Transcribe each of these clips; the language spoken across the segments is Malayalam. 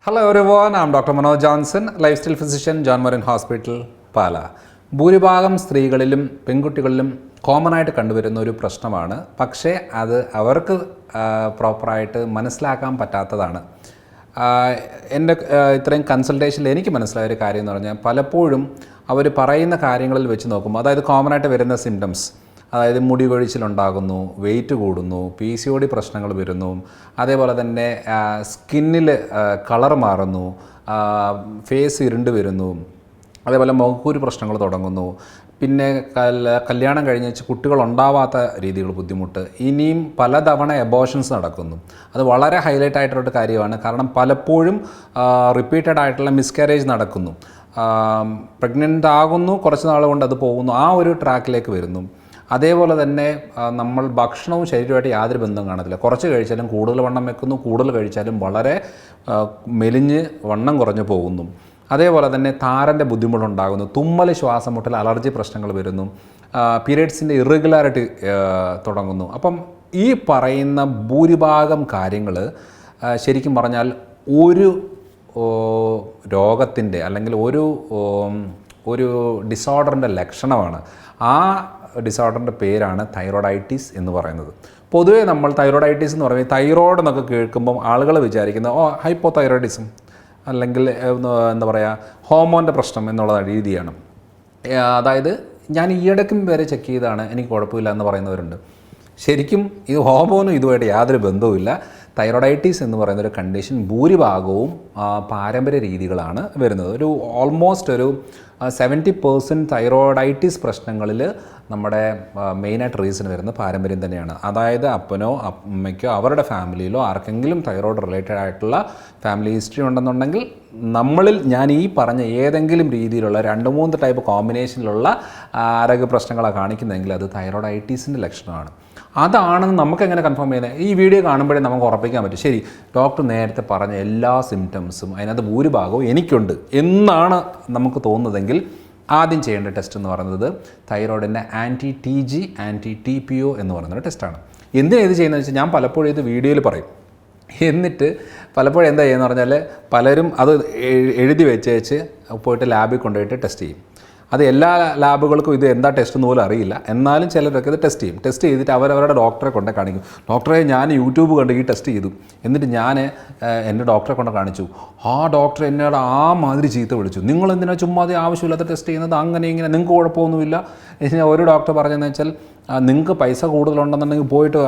Hello everyone, I'm Dr. Manoj Johnson, lifestyle physician, John Morin Hospital, പാല. ഭൂരിഭാഗം സ്ത്രീകളിലും പെൺകുട്ടികളിലും കോമൺ ആയിട്ട് കണ്ടുവരുന്ന ഒരു പ്രശ്നമാണ്. പക്ഷേ അത് അവർക്ക് പ്രോപ്പറായിട്ട് മനസ്സിലാക്കാൻ പറ്റാത്തതാണ്. എൻ്റെ ഇത്രയും കൺസൾട്ടേഷനിൽ എനിക്ക് മനസ്സിലായ ഒരു കാര്യം എന്ന് പറഞ്ഞാൽ പലപ്പോഴും അവർ പറയുന്ന കാര്യങ്ങളിൽ വെച്ച് നോക്കുമ്പോൾ, അതായത് കോമൺ ആയിട്ട് വരുന്ന സിംറ്റംസ്, അതായത് മുടി കൊഴിച്ചിലുണ്ടാകുന്നു, വെയിറ്റ് കൂടുന്നു, PCOD പ്രശ്നങ്ങൾ വരുന്നു, അതേപോലെ തന്നെ സ്കിന്നിൽ കളർ മാറുന്നു, ഫേസ് ഇരുണ്ട് വരുന്നു, അതേപോലെ മുഖക്കൂര് പ്രശ്നങ്ങൾ തുടങ്ങുന്നു, പിന്നെ കല്യാണം കഴിഞ്ഞ് കുട്ടികളുണ്ടാവാത്ത രീതികൾ ബുദ്ധിമുട്ട്, ഇനിയും പലതവണ എബോഷൻസ് നടക്കുന്നു. അത് വളരെ ഹൈലൈറ്റ് ആയിട്ടുള്ളൊരു കാര്യമാണ്. കാരണം പലപ്പോഴും റിപ്പീറ്റഡ് ആയിട്ടുള്ള മിസ്കാരേജ് നടക്കുന്നു. പ്രഗ്നൻ്റ് ആകുന്നു, കുറച്ച് നാൾ കൊണ്ട് അത് പോകുന്നു, ആ ഒരു ട്രാക്കിലേക്ക് വരുന്നു. അതേപോലെ തന്നെ നമ്മൾ ഭക്ഷണവും ശരീരമായിട്ട് യാതൊരു ബന്ധവും കാണത്തില്ല. കുറച്ച് കഴിച്ചാലും കൂടുതൽ വണ്ണം വെക്കുന്നു, കൂടുതൽ കഴിച്ചാലും വളരെ മെലിഞ്ഞ് വണ്ണം കുറഞ്ഞു പോകുന്നു. അതേപോലെ തന്നെ താരൻ്റെ ബുദ്ധിമുട്ടുണ്ടാകുന്നു, തുമ്മൽ, ശ്വാസം മുട്ടൽ, അലർജി പ്രശ്നങ്ങൾ വരുന്നു, പീരിയഡ്സിൻ്റെ ഇറഗുലാരിറ്റി തുടങ്ങുന്നു. അപ്പം ഈ പറയുന്ന ഭൂരിഭാഗം കാര്യങ്ങൾ ശരിക്കും പറഞ്ഞാൽ ഒരു രോഗത്തിൻ്റെ അല്ലെങ്കിൽ ഒരു ഡിസോർഡറിൻ്റെ ലക്ഷണമാണ്. ആ ഡിസോർഡറിൻ്റെ പേരാണ് തൈറോയിഡൈറ്റിസ് എന്ന് പറയുന്നത്. പൊതുവേ നമ്മൾ തൈറോയിഡൈറ്റിസ് എന്ന് പറയുമ്പോൾ തൈറോയ്ഡ് എന്നൊക്കെ കേൾക്കുമ്പം ആളുകൾ വിചാരിക്കുന്നത് ഹൈപ്പോ തൈറോയിഡിസം അല്ലെങ്കിൽ എന്താ പറയുക, ഹോർമോൻ്റെ പ്രശ്നം എന്നുള്ള രീതിയാണ്. അതായത് ഞാൻ ഈയിടയ്ക്കും വരെ ചെക്ക് ചെയ്താണ്, എനിക്ക് കുഴപ്പമില്ല എന്ന് പറയുന്നവരുണ്ട്. ശരിക്കും ഇത് ഹോർമോനും ഇതുമായിട്ട് യാതൊരു ബന്ധവുമില്ല. തൈറോയിഡൈറ്റിസ് എന്ന് പറയുന്ന ഒരു കണ്ടീഷൻ ഭൂരിഭാഗവും പാരമ്പര്യ രീതികളാണ് വരുന്നത്. ഓൾമോസ്റ്റ് ഒരു 70% തൈറോയിഡൈറ്റിസ് പ്രശ്നങ്ങളിൽ നമ്മുടെ മെയിനായിട്ട് റീസൺ വരുന്നത് പാരമ്പര്യം തന്നെയാണ്. അതായത് അപ്പനോ അമ്മയ്ക്കോ അവരുടെ ഫാമിലിയിലോ ആർക്കെങ്കിലും തൈറോയ്ഡ് റിലേറ്റഡ് ആയിട്ടുള്ള ഫാമിലി ഹിസ്റ്ററി ഉണ്ടെന്നുണ്ടെങ്കിൽ നമ്മളിൽ ഞാൻ ഈ പറഞ്ഞ ഏതെങ്കിലും രീതിയിലുള്ള 2-3 ടൈപ്പ് കോമ്പിനേഷനിലുള്ള ആരോഗ്യ പ്രശ്നങ്ങളാണ് കാണിക്കുന്നതെങ്കിൽ അത് തൈറോയിഡൈറ്റിസിൻ്റെ ലക്ഷണമാണ്. അതാണെന്ന് നമുക്കെങ്ങനെ കൺഫേം ചെയ്യുന്നത്? ഈ വീഡിയോ കാണുമ്പോഴേ നമുക്ക് ഉറപ്പിക്കാൻ പറ്റും, ശരി ഡോക്ടർ നേരത്തെ പറഞ്ഞ എല്ലാ സിംറ്റംസും അതിനകത്ത് ഭൂരിഭാഗവും എനിക്കുണ്ട് എന്നാണ് നമുക്ക് തോന്നുന്നതെങ്കിൽ ആദ്യം ചെയ്യേണ്ട ടെസ്റ്റ് എന്ന് പറയുന്നത് തൈറോയിഡിൻ്റെ anti-TG anti-TPO എന്ന് പറയുന്നൊരു ടെസ്റ്റാണ്. എന്തിനാണ് ഇത് ചെയ്യുന്നത് വെച്ചാൽ ഞാൻ പലപ്പോഴും ഇത് വീഡിയോയിൽ പറയും. എന്നിട്ട് പലപ്പോഴും എന്താ ചെയ്യുന്നത് പറഞ്ഞാൽ പലരും അത് എഴുതി വെച്ച് പോയിട്ട് ലാബിൽ കൊണ്ടുപോയിട്ട് ടെസ്റ്റ് ചെയ്യും. അത് എല്ലാ ലാബുകൾക്കും ഇത് എന്താ ടെസ്റ്റ് എന്ന് പോലും അറിയില്ല. എന്നാലും ചിലരൊക്കെ ഇത് ടെസ്റ്റ് ചെയ്തിട്ട് അവരവരുടെ ഡോക്ടറെ കൊണ്ട് കാണിക്കും. ഡോക്ടറെ ഞാൻ യൂട്യൂബ് കണ്ട് ഈ ടെസ്റ്റ് ചെയ്തു, എന്നിട്ട് ഞാൻ എൻ്റെ ഡോക്ടറെ കൊണ്ട് കാണിച്ചു, ആ ഡോക്ടർ എന്നോട് ആ മാതിരി ചീത്ത വിളിച്ചു, നിങ്ങൾ എന്തിനാ ചുമ്മാ ആവശ്യമില്ലാത്ത ടെസ്റ്റ് ചെയ്യുന്നത്, അങ്ങനെ ഇങ്ങനെ നിങ്ങൾക്ക് കുഴപ്പമൊന്നുമില്ല. ഒരു ഡോക്ടർ പറഞ്ഞതെന്ന് വെച്ചാൽ നിങ്ങൾക്ക് പൈസ കൂടുതലുണ്ടെന്നുണ്ടെങ്കിൽ പോയിട്ട്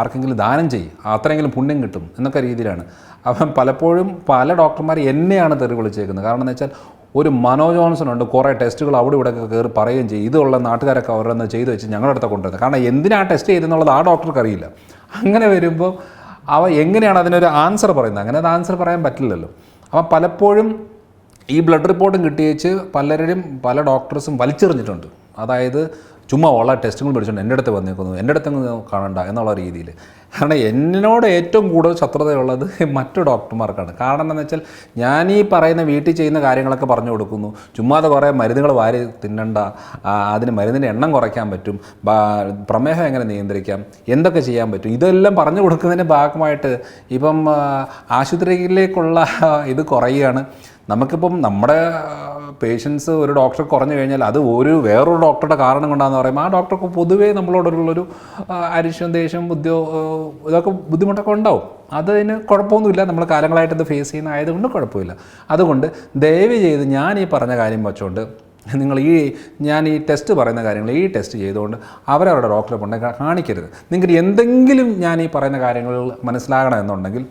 ആർക്കെങ്കിലും ദാനം ചെയ്യും, അത്രയെങ്കിലും പുണ്യം കിട്ടും എന്നൊക്കെ രീതിയിലാണ്. അപ്പം പലപ്പോഴും പല ഡോക്ടർമാർ എന്നെയാണ് തെറി വിളിച്ചേക്കുന്നത്. കാരണം എന്ന് വെച്ചാൽ ഒരു മനോജ് ജോൺസൺ ഉണ്ട്, കുറേ ടെസ്റ്റുകൾ അവിടെ ഇവിടെയൊക്കെ കയറി പറയുകയും ചെയ്യും, ഇതുള്ള നാട്ടുകാരൊക്കെ അവരൊന്ന് ചെയ്ത് വെച്ച് ഞങ്ങളുടെ അടുത്ത് കൊണ്ടുവരുന്നത്. കാരണം എന്തിനാണ് ടെസ്റ്റ് ചെയ്തെന്നുള്ളത് ആ ഡോക്ടർക്ക് അറിയില്ല. അങ്ങനെ വരുമ്പോൾ എങ്ങനെയാണ് അതിനൊരു ആൻസർ പറയുന്നത്? അങ്ങനെ അത് ആൻസർ പറയാൻ പറ്റില്ലല്ലോ. അപ്പം പലപ്പോഴും ഈ ബ്ലഡ് റിപ്പോർട്ടും കിട്ടിയേച്ച് പല ഡോക്ടേഴ്സും വലിച്ചെറിഞ്ഞിട്ടുണ്ട്. അതായത് ചുമ്മാ ഉള്ള ടെസ്റ്റുകൾ പഠിച്ചുകൊണ്ട് എൻ്റെ അടുത്ത് വന്നേക്കുന്നു, എൻ്റെ അടുത്ത് കാണണ്ട എന്നുള്ള രീതിയിൽ. കാരണം എന്നോട് ഏറ്റവും കൂടുതൽ ശത്രുതയുള്ളത് മറ്റു ഡോക്ടർമാർക്കാണ്. കാരണം എന്താണെന്ന് വെച്ചാൽ ഞാൻ ഈ പറയുന്ന വീട്ടിൽ ചെയ്യുന്ന കാര്യങ്ങളൊക്കെ പറഞ്ഞു കൊടുക്കുന്നു, ചുമ്മാതെ കുറേ മരുന്നുകൾ വാരി തിന്നണ്ട, അതിന് മരുന്നിൻ്റെ എണ്ണം കുറയ്ക്കാൻ പറ്റും, പ്രമേഹം എങ്ങനെ നിയന്ത്രിക്കാം, എന്തൊക്കെ ചെയ്യാൻ പറ്റും, ഇതെല്ലാം പറഞ്ഞു കൊടുക്കുന്നതിൻ്റെ ഭാഗമായിട്ട് ഇപ്പം ആശുപത്രിയിലേക്കുള്ള ഇത് കുറയുകയാണ്. നമുക്കിപ്പം നമ്മുടെ പേഷ്യൻസ് ഒരു ഡോക്ടർ കുറഞ്ഞു കഴിഞ്ഞാൽ അത് വേറൊരു ഡോക്ടറുടെ കാരണം കൊണ്ടാണെന്ന് പറയുമ്പോൾ ആ ഡോക്ടർക്ക് പൊതുവേ നമ്മളോടുള്ളൊരു അരിശം, ദേഷ്യം, ഇതൊക്കെ ബുദ്ധിമുട്ടൊക്കെ ഉണ്ടാവും. അതിന് കുഴപ്പമൊന്നുമില്ല, നമ്മൾ കാലങ്ങളായിട്ട് ഇത് ഫേസ് ചെയ്യുന്ന ആയതുകൊണ്ട് കുഴപ്പമില്ല. അതുകൊണ്ട് ദയവ് ചെയ്ത് ഞാൻ ഈ പറഞ്ഞ കാര്യം വെച്ചുകൊണ്ട് നിങ്ങൾ ഞാൻ ഈ ടെസ്റ്റ് പറയുന്ന കാര്യങ്ങൾ ഈ ടെസ്റ്റ് ചെയ്തുകൊണ്ട് അവരവരുടെ ഡോക്ടറെ കൊണ്ട് കാണിക്കരുത്. നിങ്ങൾക്ക് എന്തെങ്കിലും ഞാൻ ഈ പറയുന്ന കാര്യങ്ങൾ മനസ്സിലാകണമെന്നുണ്ടെങ്കിൽ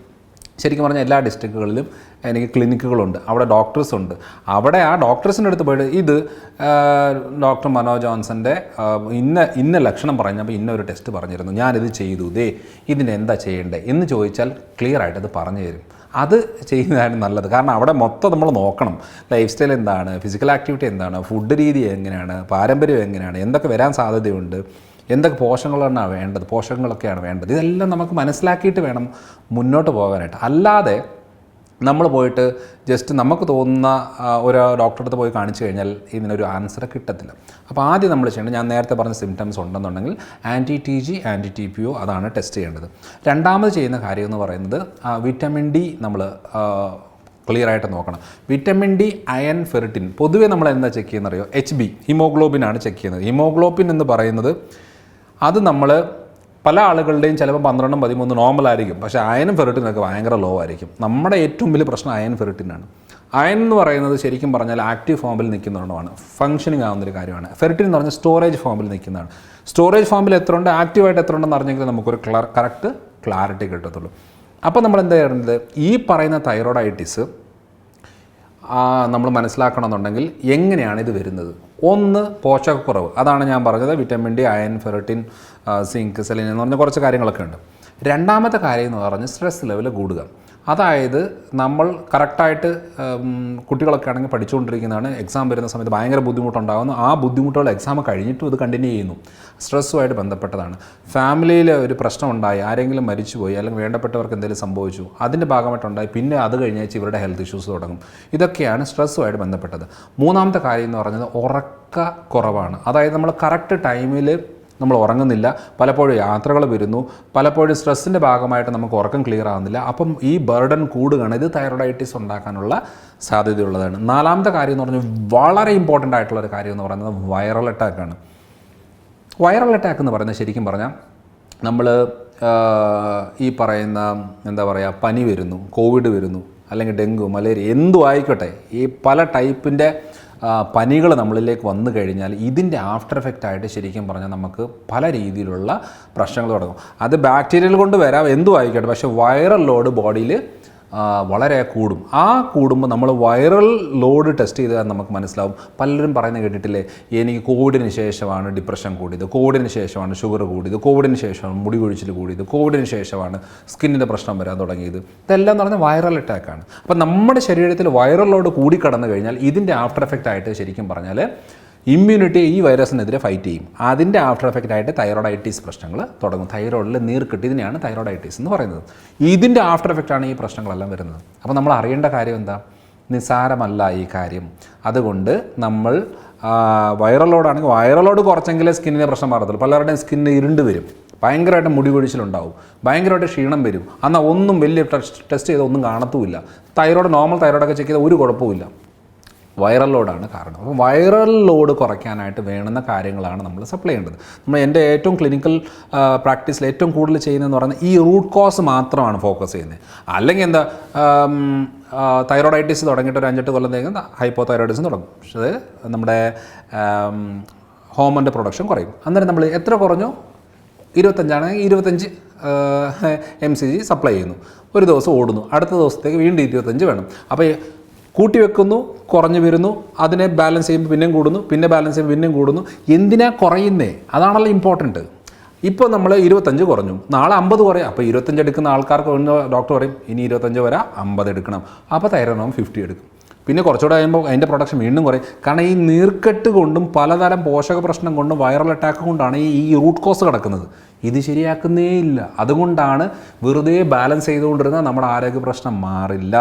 ശരിക്കും പറഞ്ഞാൽ എല്ലാ ഡിസ്ട്രിക്റ്റുകളിലും എനിക്ക് ക്ലിനിക്കുകളുണ്ട്, അവിടെ ഡോക്ടേഴ്സ് ഉണ്ട്. അവിടെ ആ ഡോക്ടേഴ്സിൻ്റെ അടുത്ത് പോയിട്ട് ഇത് ഡോക്ടർ മനോജ് ജോൺസൻ്റെ ഇന്ന ലക്ഷണം പറഞ്ഞപ്പോൾ ഇന്നൊരു ടെസ്റ്റ് പറഞ്ഞിരുന്നു, ഞാനിത് ചെയ്തു, ഇതിന് എന്താ ചെയ്യേണ്ടത് എന്ന് ചോദിച്ചാൽ ക്ലിയർ ആയിട്ട് അത് പറഞ്ഞു തരും. അത് ചെയ്യുന്നതാണ് നല്ലത്. കാരണം അവിടെ മൊത്തം നമ്മൾ നോക്കണം, ലൈഫ് സ്റ്റൈൽ എന്താണ്, ഫിസിക്കൽ ആക്ടിവിറ്റി എന്താണ്, ഫുഡ് രീതി എങ്ങനെയാണ്, പാരമ്പര്യം എങ്ങനെയാണ്, എന്തൊക്കെ വരാൻ സാധ്യതയുണ്ട്, എന്തൊക്കെ പോഷകങ്ങളൊക്കെയാണ് വേണ്ടത്, ഇതെല്ലാം നമുക്ക് മനസ്സിലാക്കിയിട്ട് വേണം മുന്നോട്ട് പോകാനായിട്ട്. അല്ലാതെ നമ്മൾ പോയിട്ട് ജസ്റ്റ് നമുക്ക് തോന്നുന്ന ഒരു ഡോക്ടറെ അടുത്ത് പോയി കാണിച്ചു കഴിഞ്ഞാൽ ഇതിനൊരു ആൻസർ കിട്ടത്തില്ല. അപ്പോൾ ആദ്യം നമ്മൾ ചെയ്യേണ്ടത്, ഞാൻ നേരത്തെ പറഞ്ഞ സിംറ്റംസ് ഉണ്ടെന്നുണ്ടെങ്കിൽ anti-TG anti-TPO അതാണ് ടെസ്റ്റ് ചെയ്യേണ്ടത്. രണ്ടാമത് ചെയ്യുന്ന കാര്യം എന്ന് പറയുന്നത് വിറ്റമിൻ ഡി നമ്മൾ ക്ലിയർ ആയിട്ട് നോക്കണം. വിറ്റമിൻ ഡി, അയൺ, ഫെറിറ്റിൻ പൊതുവേ നമ്മൾ എന്താ ചെക്ക് ചെയ്യുന്നറിയോ? HB ഹീമോഗ്ലോബിൻ ആണ് ചെക്ക് ചെയ്യുന്നത്. ഹീമോഗ്ലോബിൻ എന്ന് പറയുന്നത് അത് നമ്മൾ പല ആളുകളുടെയും ചിലപ്പോൾ 12, 13 നോർമൽ ആയിരിക്കും, പക്ഷേ അയനും ഫെറിറ്റിനൊക്കെ ഭയങ്കര ലോ ആയിരിക്കും. നമ്മുടെ ഏറ്റവും വലിയ പ്രശ്നം അയൺ ഫെറിറ്റിനാണ്. അയൺ എന്ന് പറയുന്നത് ശരിക്കും പറഞ്ഞാൽ ആക്റ്റീവ് ഫോമിൽ നിൽക്കുന്നതാണ്, ഫംഗ്ഷനിങ് ആവുന്നൊരു കാര്യമാണ്. ഫെറിറ്റിൻ എന്ന് പറഞ്ഞാൽ സ്റ്റോറേജ് ഫോമിൽ നിൽക്കുന്നതാണ്. സ്റ്റോറേജ് ഫോമിൽ എത്ര ഉണ്ട്, ആക്റ്റീവായിട്ട് എത്ര ഉണ്ടെന്ന് അറിഞ്ഞെങ്കിൽ നമുക്കൊരു കറക്റ്റ് ക്ലാരിറ്റി കിട്ടത്തുള്ളൂ. അപ്പോൾ നമ്മൾ എന്താ ചെയ്യുന്നത്, ഈ പറയുന്ന തൈറോയ്ഡൈറ്റിസ് നമ്മൾ മനസ്സിലാക്കണമെന്നുണ്ടെങ്കിൽ എങ്ങനെയാണ് ഇത് വരുന്നത്? ഒന്ന്, പോഷകക്കുറവ്. അതാണ് ഞാൻ പറഞ്ഞത്, vitamin D, iron, ferritin, zinc, selenium എന്ന് പറഞ്ഞ കുറച്ച് കാര്യങ്ങളൊക്കെ ഉണ്ട്. രണ്ടാമത്തെ കാര്യം എന്ന് പറഞ്ഞാൽ സ്ട്രെസ് ലെവൽ കൂടുക. അതായത് നമ്മൾ കറക്റ്റായിട്ട് കുട്ടികളൊക്കെ ആണെങ്കിൽ പഠിച്ചുകൊണ്ടിരിക്കുന്നതാണ്, എക്സാം വരുന്ന സമയത്ത് ഭയങ്കര ബുദ്ധിമുട്ടുണ്ടാകുന്നു. ആ ബുദ്ധിമുട്ടുകൾ എക്സാം കഴിഞ്ഞിട്ടും ഇത് കണ്ടിന്യൂ ചെയ്യുന്നു. സ്ട്രെസ്സുമായിട്ട് ബന്ധപ്പെട്ടതാണ്. ഫാമിലിയിൽ ഒരു പ്രശ്നം ഉണ്ടായി, ആരെങ്കിലും മരിച്ചുപോയി, അല്ലെങ്കിൽ വേണ്ടപ്പെട്ടവർക്ക് എന്തെങ്കിലും സംഭവിച്ചു, അതിൻ്റെ ഭാഗമായിട്ടുണ്ടായി, പിന്നെ അത് കഴിഞ്ഞാൽ ഇവരുടെ ഹെൽത്ത് ഇഷ്യൂസ് തുടങ്ങും. ഇതൊക്കെയാണ് സ്ട്രെസ്സുമായിട്ട് ബന്ധപ്പെട്ടത്. മൂന്നാമത്തെ കാര്യം എന്ന് പറയുന്നത് ഉറക്കക്കുറവാണ്. അതായത് നമ്മൾ കറക്റ്റ് ടൈമിൽ നമ്മൾ ഉറങ്ങുന്നില്ല, പലപ്പോഴും യാത്രകൾ വരുന്നു, പലപ്പോഴും സ്ട്രെസ്സിൻ്റെ ഭാഗമായിട്ട് നമുക്ക് ഉറക്കം ക്ലിയർ ആകുന്നില്ല. അപ്പം ഈ ബർഡൻ കൂടുകയാണ്. ഇത് തൈറോയ്ഡൈറ്റിസ് ഉണ്ടാക്കാനുള്ള സാധ്യതയുള്ളതാണ്. നാലാമത്തെ കാര്യം എന്ന് പറഞ്ഞാൽ വളരെ ഇമ്പോർട്ടൻ്റ് ആയിട്ടുള്ളൊരു കാര്യം എന്ന് പറയുന്നത് വൈറൽ അറ്റാക്കാണ്. വൈറൽ അറ്റാക്ക് എന്ന് പറയുന്നത് ശരിക്കും പറഞ്ഞാൽ നമ്മൾ ഈ പറയുന്ന എന്താ പറയുക, പനി വരുന്നു, കോവിഡ് വരുന്നു, അല്ലെങ്കിൽ ഡെങ്കു, മലേറിയ എന്തും ആയിക്കോട്ടെ, ഈ പല ടൈപ്പിൻ്റെ പനികൾ നമ്മളിലേക്ക് വന്നു കഴിഞ്ഞാൽ ഇതിൻ്റെ ആഫ്റ്റർ എഫക്റ്റ് ആയിട്ട് ശരിക്കും പറഞ്ഞാൽ നമുക്ക് പല രീതിയിലുള്ള പ്രശ്നങ്ങൾ തുടങ്ങും. അത് ബാക്ടീരിയൽ കൊണ്ട് വരാം, എന്തും ആയിക്കോട്ടെ, പക്ഷേ വൈറൽ ലോഡ് ബോഡിയിൽ വളരെ കൂടും. ആ കൂടുമ്പോൾ നമ്മൾ വൈറൽ ലോഡ് ടെസ്റ്റ് ചെയ്താൽ നമുക്ക് മനസ്സിലാവും. പലരും പറയുന്നത് കേട്ടിട്ടില്ലേ, എനിക്ക് കോവിഡിന് ശേഷമാണ് ഡിപ്രഷൻ കൂടിയത്, കോവിഡിന് ശേഷമാണ് ഷുഗർ കൂടിയത്, കോവിഡിന് ശേഷമാണ് മുടി കൊഴിച്ചിൽ കൂടിയത്, കോവിഡിന് ശേഷമാണ് സ്കിന്നിൻ്റെ പ്രശ്നം വരാൻ തുടങ്ങിയത്. ഇതെല്ലാം എന്ന് പറഞ്ഞാൽ വൈറൽ അറ്റാക്കാണ്. അപ്പം നമ്മുടെ ശരീരത്തിൽ വൈറൽ ലോഡ് കൂടിക്കടന്നു കഴിഞ്ഞാൽ ഇതിൻ്റെ ആഫ്റ്റർ എഫക്റ്റ് ആയിട്ട് ശരിക്കും പറഞ്ഞാൽ ഇമ്മ്യൂണിറ്റി ഈ വൈറസിനെതിരെ ഫൈറ്റ് ചെയ്യും. അതിൻ്റെ ആഫ്റ്റർ എഫക്റ്റ് ആയിട്ട് തൈറോയ്ഡൈറ്റിസ് പ്രശ്നങ്ങൾ തുടങ്ങും. തൈറോയിഡിൽ നീർക്കെട്ട്, ഇതിനെയാണ് തൈറോയ്ഡൈറ്റിസ് എന്ന് പറയുന്നത്. ഇതിൻ്റെ ആഫ്റ്റർ എഫക്റ്റാണ് ഈ പ്രശ്നങ്ങളെല്ലാം വരുന്നത്. അപ്പോൾ നമ്മൾ അറിയേണ്ട കാര്യം എന്താ, നിസ്സാരമല്ല ഈ കാര്യം. അതുകൊണ്ട് നമ്മൾ വൈറൽ ലോഡാണെങ്കിൽ വൈറൽ ലോഡ് കുറച്ചെങ്കിലേ സ്കിന്നിൻ്റെ പ്രശ്നം മാറത്തുള്ളൂ. പലരുടെയും സ്കിന്നിന് ഇരുണ്ട് വരും, ഭയങ്കരമായിട്ട് മുടി കൊഴിച്ചിലുണ്ടാവും, ഭയങ്കരമായിട്ട് ക്ഷീണം വരും. എന്നാൽ ഒന്നും വലിയ ടെസ്റ്റ് ചെയ്താൽ ഒന്നും കാണത്തുമില്ല. തൈറോയ്ഡ്, നോർമൽ തൈറോയ്ഡൊക്കെ ചെക്ക് ചെയ്താൽ ഒരു കുഴപ്പമില്ല. വൈറൽ ലോഡാണ് കാരണം. അപ്പോൾ വൈറൽ ലോഡ് കുറയ്ക്കാനായിട്ട് വേണ്ടുന്ന കാര്യങ്ങളാണ് നമ്മൾ സപ്ലൈ ചെയ്യേണ്ടത്. എൻ്റെ ഏറ്റവും ക്ലിനിക്കൽ പ്രാക്ടീസിൽ ഏറ്റവും കൂടുതൽ ചെയ്യുന്നതെന്ന് പറയുന്നത് ഈ റൂട്ട് കോസ് മാത്രമാണ് ഫോക്കസ് ചെയ്യുന്നത്. അല്ലെങ്കിൽ എന്താ, തൈറോയ്ഡൈറ്റിസ് തുടങ്ങിയിട്ട് ഒരു 5-8 കൊല്ലം തേക്കും ഹൈപ്പോ തൈറോയിഡിസം തുടങ്ങും. പക്ഷേ നമ്മുടെ ഹോർമോണിൻ്റെ പ്രൊഡക്ഷൻ കുറയും. അന്നേരം നമ്മൾ എത്ര കുറഞ്ഞോ, 25 25 mcg സപ്ലൈ ചെയ്യുന്നു, ഒരു ദിവസം ഓടുന്നു, അടുത്ത ദിവസത്തേക്ക് വീണ്ടും 25 വേണം. അപ്പോൾ കൂട്ടി വെക്കുന്നു, കുറഞ്ഞു വരുന്നു, അതിനെ ബാലൻസ് ചെയ്യുമ്പോൾ പിന്നെയും കൂടുന്നു, പിന്നെ ബാലൻസ് ചെയ്യുമ്പോൾ പിന്നെയും കൂടുന്നു. എന്തിനാ കുറയുന്നേ? അതാണല്ലോ ഇമ്പോർട്ടൻറ്റ്. ഇപ്പോൾ നമ്മൾ 25 കുറഞ്ഞു, നാളെ 50 കുറയും. അപ്പോൾ 25 എടുക്കുന്ന ആൾക്കാർക്ക് ഡോക്ടർ പറയും ഇനി 25 വരാം, 50 എടുക്കണം. അപ്പോൾ തൈറോയ്ഡ് 50 എടുക്കും. പിന്നെ കുറച്ചുകൂടെ കഴിയുമ്പോൾ അതിൻ്റെ പ്രൊഡക്ഷൻ വീണ്ടും കുറയും. കാരണം ഈ നീർക്കെട്ട് കൊണ്ടും പലതരം പോഷക പ്രശ്നം കൊണ്ടും വൈറൽ അറ്റാക്ക് കൊണ്ടാണ് ഈ റൂട്ട് കോസ് കിടക്കുന്നത്. ഇത് ശരിയാക്കുന്നേ ഇല്ല. അതുകൊണ്ടാണ് വെറുതെ ബാലൻസ് ചെയ്തുകൊണ്ടിരുന്നാൽ നമ്മുടെ ആരോഗ്യ പ്രശ്നം മാറില്ല.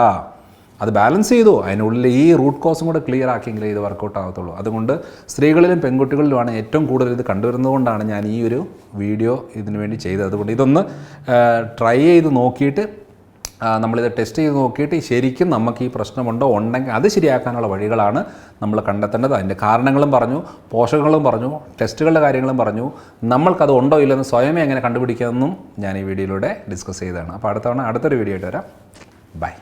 അത് ബാലൻസ് ചെയ്തു, അതിനുള്ളിൽ ഈ റൂട്ട് കോസും കൂടെ ക്ലിയർ ആക്കിയെങ്കിലേ ഇത് വർക്കൗട്ട് ആകത്തുള്ളൂ. അതുകൊണ്ട് സ്ത്രീകളിലും പെൺകുട്ടികളിലുമാണ് ഏറ്റവും കൂടുതൽ ഇത് കണ്ടുവരുന്നതുകൊണ്ടാണ് ഞാൻ ഈ ഒരു വീഡിയോ ഇതിനു വേണ്ടി ചെയ്തത്. അതുകൊണ്ട് ഇതൊന്ന് ട്രൈ ചെയ്ത് നോക്കിയിട്ട്, നമ്മളിത് ടെസ്റ്റ് ചെയ്ത് നോക്കിയിട്ട് ശരിക്കും നമുക്ക് ഈ പ്രശ്നമുണ്ടോ ഉണ്ടെങ്കിൽ അത് ശരിയാക്കാനുള്ള വഴികളാണ് നമ്മൾ കണ്ടെത്തേണ്ടത്. അതിൻ്റെ കാരണങ്ങളും പറഞ്ഞു, പോഷകങ്ങളും പറഞ്ഞു, ടെസ്റ്റുകളുടെ കാര്യങ്ങളും പറഞ്ഞു. നമ്മൾക്കത് ഉണ്ടോ ഇല്ലെന്ന് സ്വയമേ എങ്ങനെ കണ്ടുപിടിക്കാമെന്നും ഞാൻ ഈ വീഡിയോയിലൂടെ ഡിസ്കസ് ചെയ്തതാണ്. അപ്പോൾ അടുത്തൊരു വീഡിയോ ആയിട്ട് വരാം. ബൈ.